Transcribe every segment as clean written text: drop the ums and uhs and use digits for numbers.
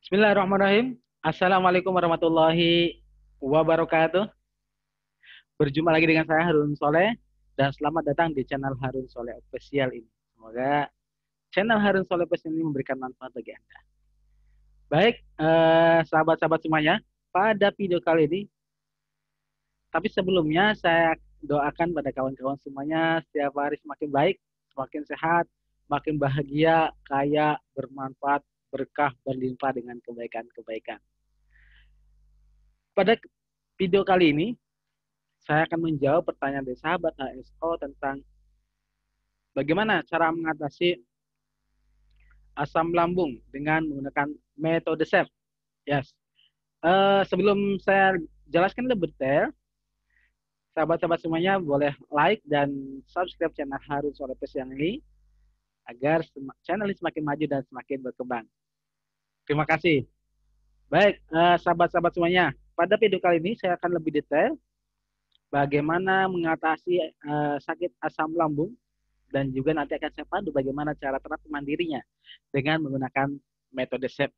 Bismillahirrahmanirrahim. Assalamualaikum warahmatullahi wabarakatuh. Berjumpa lagi dengan saya Harun Soleh dan selamat datang di channel Harun Soleh Official ini. Semoga channel Harun Soleh Official ini memberikan manfaat bagi Anda. Baik, sahabat-sahabat semuanya, pada video kali ini, tapi sebelumnya saya doakan pada kawan-kawan semuanya setiap hari semakin baik, semakin sehat, makin bahagia, kaya, bermanfaat, berkah, berlimpah dengan kebaikan-kebaikan. Pada video kali ini, saya akan menjawab pertanyaan dari sahabat HSO tentang bagaimana cara mengatasi asam lambung dengan menggunakan metode SEP. Yes. Sebelum saya jelaskan lebih detail, sahabat-sahabat semuanya boleh like dan subscribe channel Harun Soleh yang ini agar channel ini semakin maju dan semakin berkembang. Terima kasih. Baik, sahabat-sahabat semuanya, pada video kali ini saya akan lebih detail bagaimana mengatasi sakit asam lambung dan juga nanti akan saya pandu bagaimana cara terapi mandirinya dengan menggunakan metode SEP.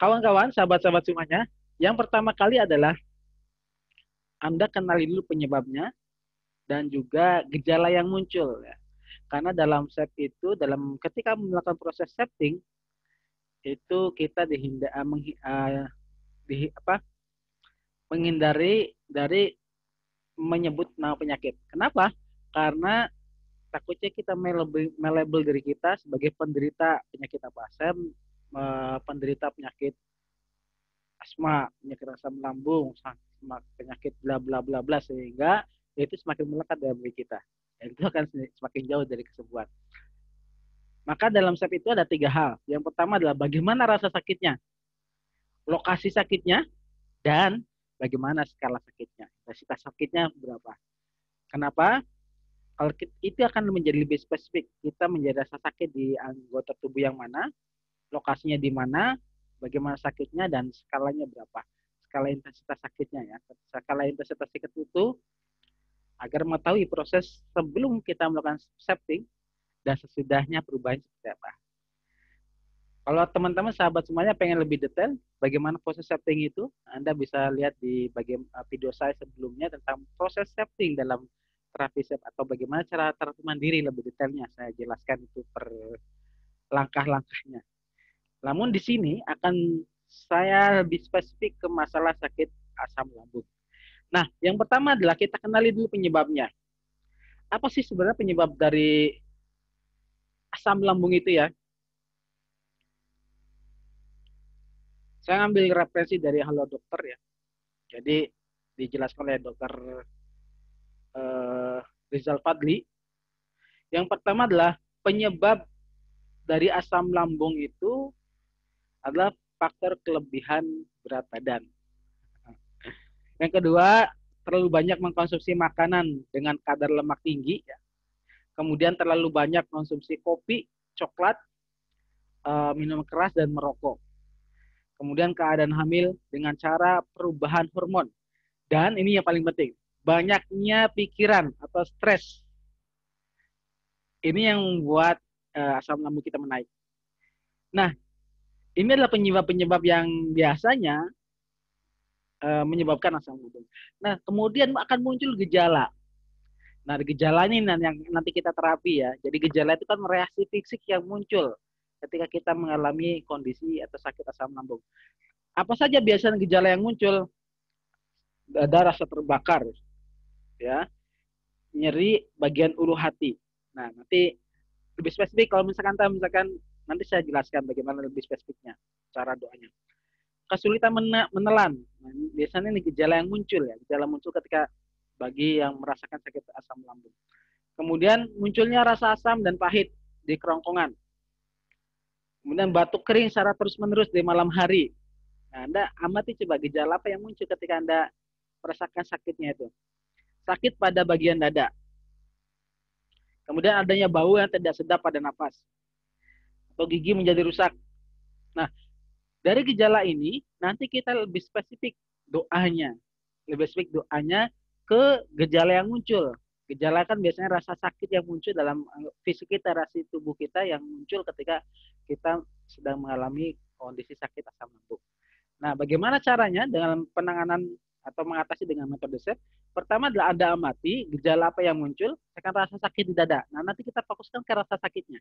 Kawan-kawan, sahabat-sahabat semuanya, yang pertama kali adalah Anda kenali dulu penyebabnya dan juga gejala yang muncul ya. Karena dalam SEP itu ketika melakukan proses setting itu kita menghindari dari menyebut nama penyakit. Kenapa? Karena takutnya kita melabel diri kita sebagai penderita penyakit apa? Saya penderita penyakit asma, penyakit asam lambung, penyakit bla bla bla bla sehingga itu semakin melekat dalam diri kita. Dan itu akan semakin jauh dari kesembuhan. Maka dalam SEP itu ada tiga hal. Yang pertama adalah bagaimana rasa sakitnya, lokasi sakitnya, dan bagaimana skala sakitnya, intensitas sakitnya berapa. Kenapa? Kalau itu akan menjadi lebih spesifik. Kita menjadi rasa sakit di anggota tubuh yang mana, lokasinya di mana, bagaimana sakitnya, dan skalanya berapa. Skala intensitas sakitnya ya. Skala intensitas sakit itu agar mengetahui proses sebelum kita melakukan setting dan sesudahnya perubahan seperti apa. Kalau teman-teman sahabat semuanya pengen lebih detail bagaimana proses setting itu, Anda bisa lihat di bagian video saya sebelumnya tentang proses setting dalam terapi SEP atau bagaimana cara terapi mandiri lebih detailnya. Saya jelaskan itu per langkah-langkahnya. Namun di sini akan saya lebih spesifik ke masalah sakit asam lambung. Nah, yang pertama adalah kita kenali dulu penyebabnya. Apa sih sebenarnya penyebab dari asam lambung itu ya? Saya ambil referensi dari Halo Dokter ya. Jadi dijelaskan oleh Dokter Rizal Fadli. Yang pertama adalah penyebab dari asam lambung itu adalah faktor kelebihan berat badan. Yang kedua, terlalu banyak mengkonsumsi makanan dengan kadar lemak tinggi. Ya. Kemudian terlalu banyak konsumsi kopi, coklat, minum keras, dan merokok. Kemudian keadaan hamil dengan cara perubahan hormon. Dan ini yang paling penting, banyaknya pikiran atau stres. Ini yang membuat asam lambung kita menaik. Nah, ini adalah penyebab-penyebab yang biasanya menyebabkan asam lambung. Nah, kemudian akan muncul gejala. Nah, gejala ini yang nanti kita terapi ya. Jadi gejala itu kan reaksi fisik yang muncul ketika kita mengalami kondisi atau sakit asam lambung. Apa saja biasanya gejala yang muncul? Ada rasa terbakar, ya, nyeri bagian ulu hati. Nah, nanti lebih spesifik kalau misalkan nanti saya jelaskan bagaimana lebih spesifiknya cara doanya. Kesulitan menelan. Nah, biasanya ini gejala yang muncul ya, gejala muncul ketika bagi yang merasakan sakit asam lambung. Kemudian munculnya rasa asam dan pahit di kerongkongan. Kemudian batuk kering secara terus-menerus di malam hari. Nah, Anda amati coba gejala apa yang muncul ketika Anda merasakan sakitnya itu. Sakit pada bagian dada. Kemudian adanya bau yang tidak sedap pada nafas. Atau gigi menjadi rusak. Nah, dari gejala ini, nanti kita lebih spesifik doanya. Lebih spesifik doanya ke gejala yang muncul. Gejala kan biasanya rasa sakit yang muncul dalam fisik kita, rasa tubuh kita yang muncul ketika kita sedang mengalami kondisi sakit asam lambung. Nah, bagaimana caranya dengan penanganan atau mengatasi dengan metode SEP? Pertama adalah Anda amati gejala apa yang muncul, tekan rasa sakit di dada. Nah, nanti kita fokuskan ke rasa sakitnya.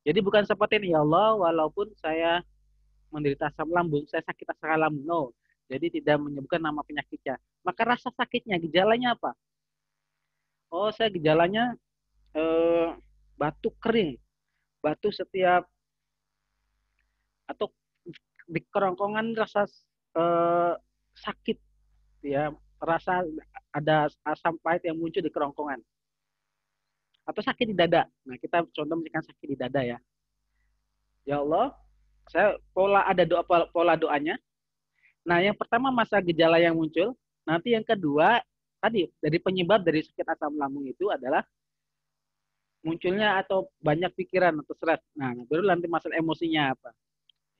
Jadi bukan seperti ini, ya Allah, walaupun saya menderita asam lambung, saya sakit asam lambung. No. Jadi tidak menyebutkan nama penyakitnya. Maka rasa sakitnya, gejalanya apa? Oh, saya gejalanya eh, batuk kering, batuk setiap atau di kerongkongan rasa eh, sakit, ya, rasa ada asam pahit yang muncul di kerongkongan atau sakit di dada. Nah, kita contoh misalkan sakit di dada ya. Ya Allah, saya ada pola doanya. Nah, yang pertama masa gejala yang muncul, nanti yang kedua tadi dari penyebab dari sakit asam lambung itu adalah munculnya atau banyak pikiran atau stres. Nah, baru nanti masalah emosinya apa.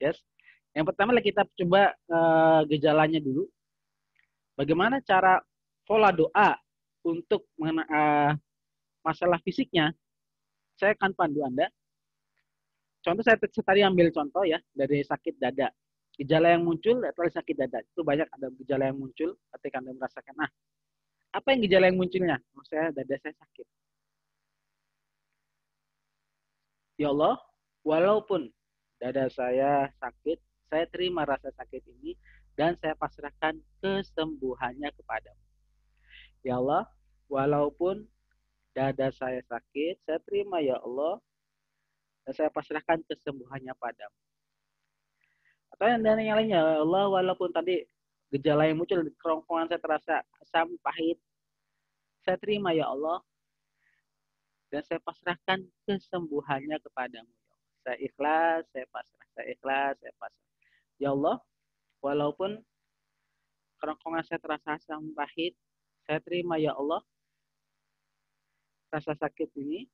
Yes. Yang pertama kita coba gejalanya dulu. Bagaimana cara pola doa untuk masalah fisiknya? Saya akan pandu Anda. Contoh saya tadi ambil contoh ya dari sakit dada. Gejala yang muncul adalah sakit dada. Itu banyak ada gejala yang muncul ketika Anda merasakan. Nah, apa yang gejala yang munculnya? Saya dada saya sakit. Ya Allah, walaupun dada saya sakit, saya terima rasa sakit ini dan saya pasrahkan kesembuhannya kepadamu. Ya Allah, walaupun dada saya sakit, saya terima ya Allah dan saya pasrahkan kesembuhannya padamu. Atau yang lainnya, ya Allah, walaupun tadi gejala yang muncul di kerongkongan saya terasa asam pahit, saya terima ya Allah dan saya pasrahkan kesembuhannya kepadamu. Saya ikhlas, saya pasrah, saya ikhlas, saya pasrah. Ya Allah, walaupun kerongkongan saya terasa asam pahit, saya terima ya Allah rasa sakit ini,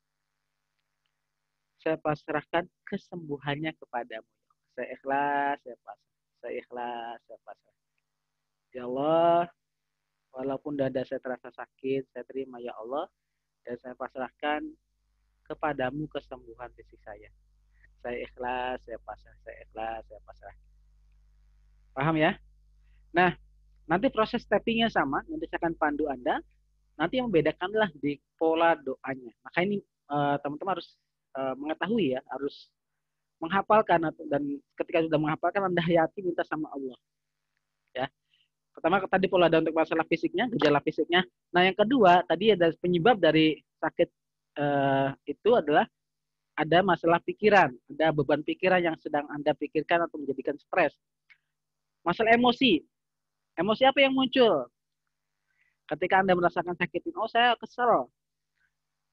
saya pasrahkan kesembuhannya kepadamu. Saya ikhlas, saya pasrah. Saya ikhlas, saya pasrah. Ya Allah, walaupun dada saya terasa sakit, saya terima ya Allah, dan saya pasrahkan kepadamu kesembuhan fisik saya. Saya ikhlas, saya pasrah, saya ikhlas, saya pasrah. Paham ya? Nah, nanti proses tappingnya sama, nanti saya akan pandu Anda. Nanti yang membedakanlah di pola doanya. Maka ini teman-teman harus mengetahui ya, harus menghafalkan dan ketika sudah menghafalkan Anda hayati minta sama Allah. Ya. Pertama tadi pola doa untuk masalah fisiknya, gejala fisiknya. Nah, yang kedua tadi ada penyebab dari sakit itu adalah ada masalah pikiran, ada beban pikiran yang sedang Anda pikirkan atau menjadikan stres. Masalah emosi. Emosi apa yang muncul? Ketika Anda merasakan sakit ini, oh saya kesel,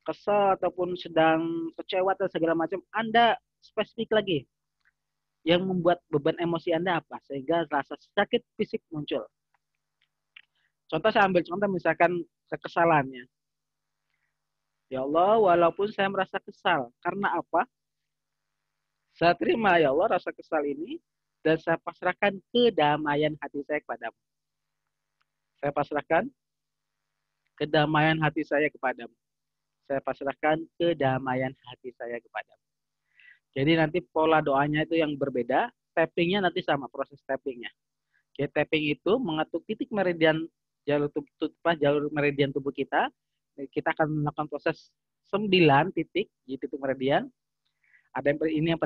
kesel ataupun sedang kecewa atau segala macam, Anda spesifik lagi yang membuat beban emosi Anda apa sehingga rasa sakit fisik muncul. Contoh saya ambil contoh misalkan kekesalannya. Ya Allah, walaupun saya merasa kesal, karena apa? Saya terima ya Allah rasa kesal ini dan saya pasrahkan kedamaian hati saya kepadamu. Saya pasrahkan kedamaian hati saya kepadamu. Saya pasrahkan kedamaian hati saya kepadamu. Jadi nanti pola doanya itu yang berbeda, tappingnya nanti sama proses tappingnya. Jadi tapping itu mengetuk titik meridian jalur meridian tubuh kita. Kita akan melakukan proses 9 titik di titik meridian. Ada yang ini yang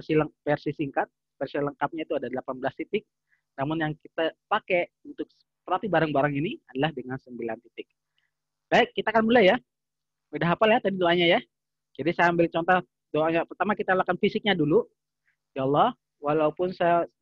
versi singkat, versi lengkapnya itu ada 18 titik. Namun yang kita pakai untuk terapi bareng-bareng ini adalah dengan 9 titik. Baik, kita akan mulai ya. Udah hafal ya tadi doanya ya. Jadi saya ambil contoh doanya. Pertama kita lakukan fisiknya dulu. Ya Allah, walaupun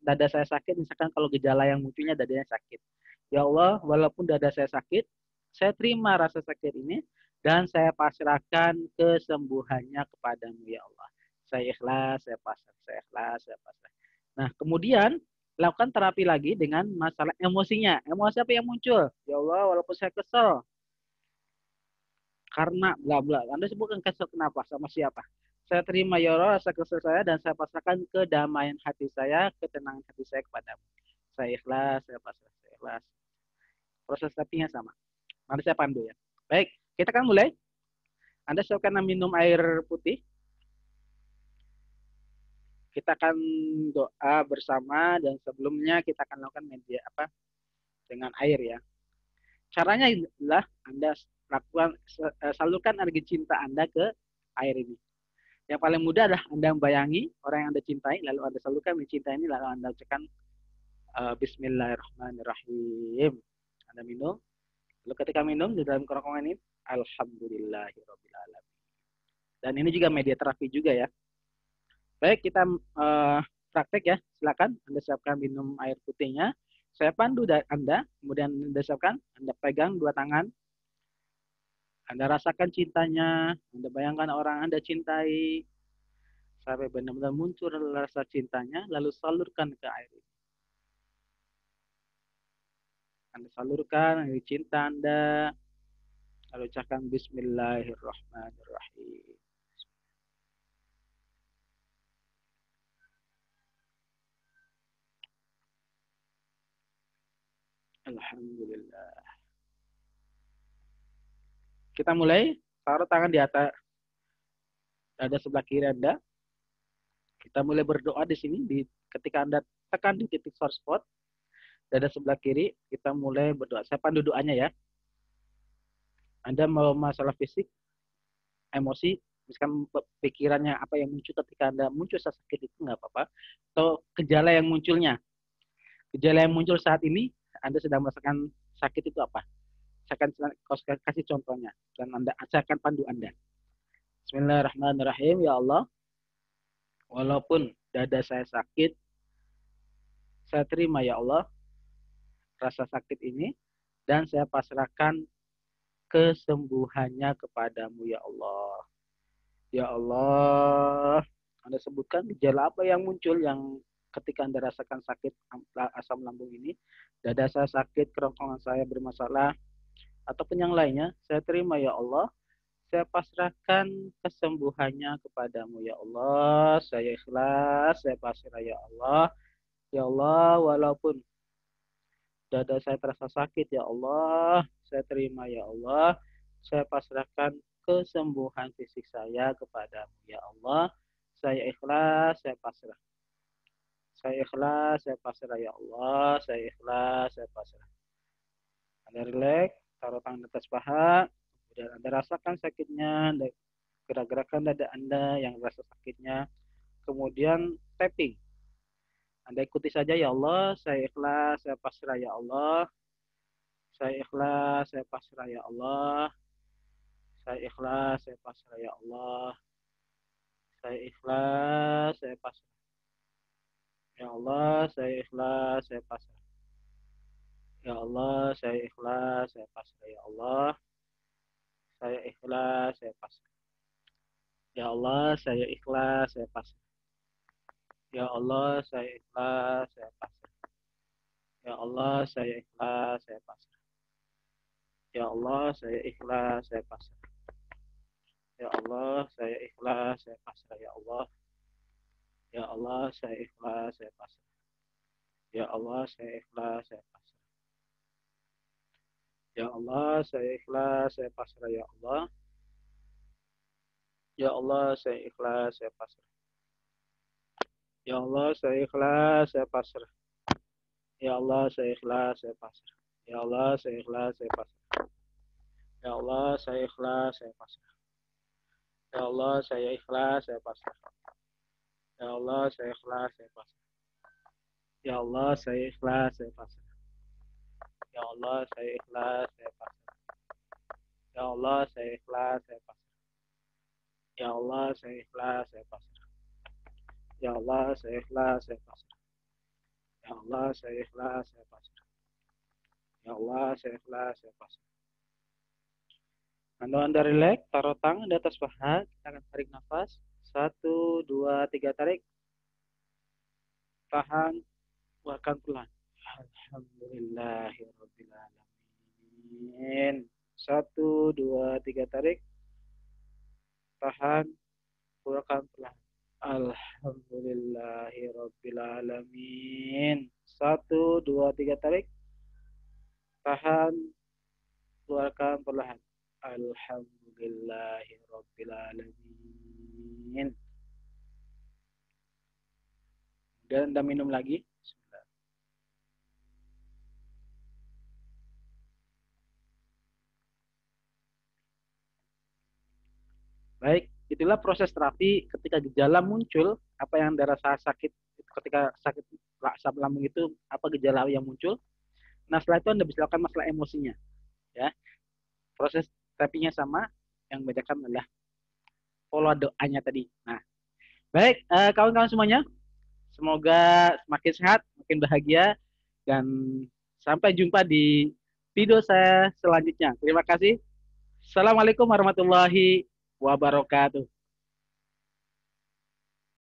dada saya sakit, misalkan kalau gejala yang munculnya dadanya sakit. Ya Allah, walaupun dada saya sakit, saya terima rasa sakit ini dan saya pasrahkan kesembuhannya kepadamu ya Allah. Saya ikhlas, saya pasrah, saya ikhlas, saya pasrah. Nah, kemudian lakukan terapi lagi dengan masalah emosinya. Emosi apa yang muncul? Ya Allah, walaupun saya kesel, karena bla bla. Anda sebutkan kesel kenapa? Sama siapa? Saya terima ya Allah rasa kesel saya dan saya pasrahkan kedamaian hati saya, ketenangan hati saya kepadamu. Saya ikhlas, saya pasrah, saya ikhlas. Proses tappingnya sama. Nanti saya pandu ya. Baik, kita akan mulai. Anda silakan minum air putih. kita akan doa bersama dan sebelumnya kita akan lakukan media apa dengan air ya. Caranya adalah Anda lakukan salurkan energi cinta Anda ke air ini. Yang paling mudah adalah Anda membayangi orang yang Anda cintai, lalu Anda salurkan cinta ini, lalu Anda ucapkan Bismillahirrahmanirrahim. Anda minum. Lalu ketika minum di dalam kerongkongan ini, Alhamdulillahirrahmanirrahim. Dan ini juga media terapi juga ya. Baik, kita praktek ya. Silakan Anda siapkan minum air putihnya. Saya pandu Anda, kemudian Anda siapkan, Anda pegang dua tangan, Anda rasakan cintanya, Anda bayangkan orang Anda cintai, sampai benar-benar muncul rasa cintanya, lalu salurkan ke air. Anda salurkan energi cinta Anda, lalu ucapkan Bismillahirrahmanirrahim. Alhamdulillah. Kita mulai, taruh tangan di atas dada sebelah kiri Anda. Kita mulai berdoa di sini, ketika Anda tekan di titik source spot, dada sebelah kiri, kita mulai berdoa. Saya pandu doanya ya. Anda mau masalah fisik, emosi, misalkan pikirannya apa yang muncul ketika Anda muncul saat sakit itu nggak apa-apa. Atau gejala yang munculnya. Gejala yang muncul saat ini, Anda sedang merasakan sakit itu apa? Saya akan kasih contohnya. Dan saya akan pandu Anda. Bismillahirrahmanirrahim. Ya Allah, walaupun dada saya sakit, saya terima ya Allah rasa sakit ini, dan saya pasrahkan kesembuhannya kepadamu ya Allah. Ya Allah, Anda sebutkan gejala apa yang muncul yang ketika Anda rasakan sakit asam lambung ini, dada saya sakit, kerongkongan saya bermasalah, ataupun yang lainnya, saya terima ya Allah, saya pasrahkan kesembuhannya kepadamu ya Allah, saya ikhlas, saya pasrah ya Allah. Ya Allah, walaupun dada saya terasa sakit ya Allah, saya terima ya Allah, saya pasrahkan kesembuhan fisik saya kepadamu ya Allah, saya ikhlas, saya pasrah. Saya ikhlas, saya pasrah ya Allah, saya ikhlas, saya pasrah. Anda relax, taruh tangan atas paha, kemudian Anda rasakan sakitnya, gerak-gerakan dada Anda yang rasa sakitnya, kemudian tapping. Anda ikuti saja ya Allah, saya ikhlas, saya pasrah ya Allah, saya ikhlas, saya pasrah ya Allah, saya ikhlas, saya pasrah ya Allah, saya ikhlas, saya pasrah. Ya Allah, saya ikhlas, saya pasrah. Ya Allah, saya ikhlas, saya pasrah. Ya Allah, saya ikhlas, saya pasrah. Ya Allah, saya ikhlas, saya pasrah. Ya Allah, saya ikhlas, saya pasrah. Ya Allah, saya ikhlas, saya pasrah. Ya Allah, saya ikhlas, saya pasrah. Ya Allah, saya ikhlas, saya pasrah. Ya Allah, ya Allah, saya ikhlas, saya pasrah. Ya Allah, saya ikhlas, saya pasrah. Ya Allah, saya ikhlas, saya pasrah. Ya Allah, ya Allah, saya ikhlas, saya pasrah. Ya Allah, saya ikhlas, saya pasrah. Ya Allah, saya ikhlas, saya pasrah. Ya Allah, saya ikhlas, saya pasrah. Ya Allah, saya ikhlas, saya pasrah. Ya Allah, saya ikhlas, saya pasrah. Ya Allah, saya ikhlas, saya pasrah. Ya Allah, saya ikhlas, saya pasrah. Ya Allah, saya ikhlas, saya pasrah. Ya Allah, saya ikhlas, saya pasrah. Ya Allah, saya ikhlas, saya pasrah. Ya Allah, saya ikhlas, saya pasrah. Ya Allah, saya ikhlas, saya pasrah. Ya Allah, saya ikhlas, saya pasrah. Anda relax, taruh tangan di atas paha, kita akan tarik nafas. 1, 2, 3, tarik. Tahan, keluarkan pelan. Alhamdulillahirrabbilalamin. 1, 2, 3, tarik. Tahan, keluarkan pelan. Alhamdulillahirrabbilalamin. 1, 2, 3, tarik. Tahan, keluarkan perlahan. Alhamdulillahirrabbilalamin. Dan minum lagi. Baik, itulah proses terapi ketika gejala muncul, apa yang Anda rasa sakit, ketika sakit asam lambung itu, apa gejala yang muncul. Nah, setelah itu Anda bisa lakukan masalah emosinya. Ya, proses terapinya sama, yang membedakan adalah pola doanya tadi. Nah, baik, kawan-kawan semuanya, semoga semakin sehat, makin bahagia, dan sampai jumpa di video saya selanjutnya. Terima kasih. Assalamualaikum warahmatullahi wabarakatuh.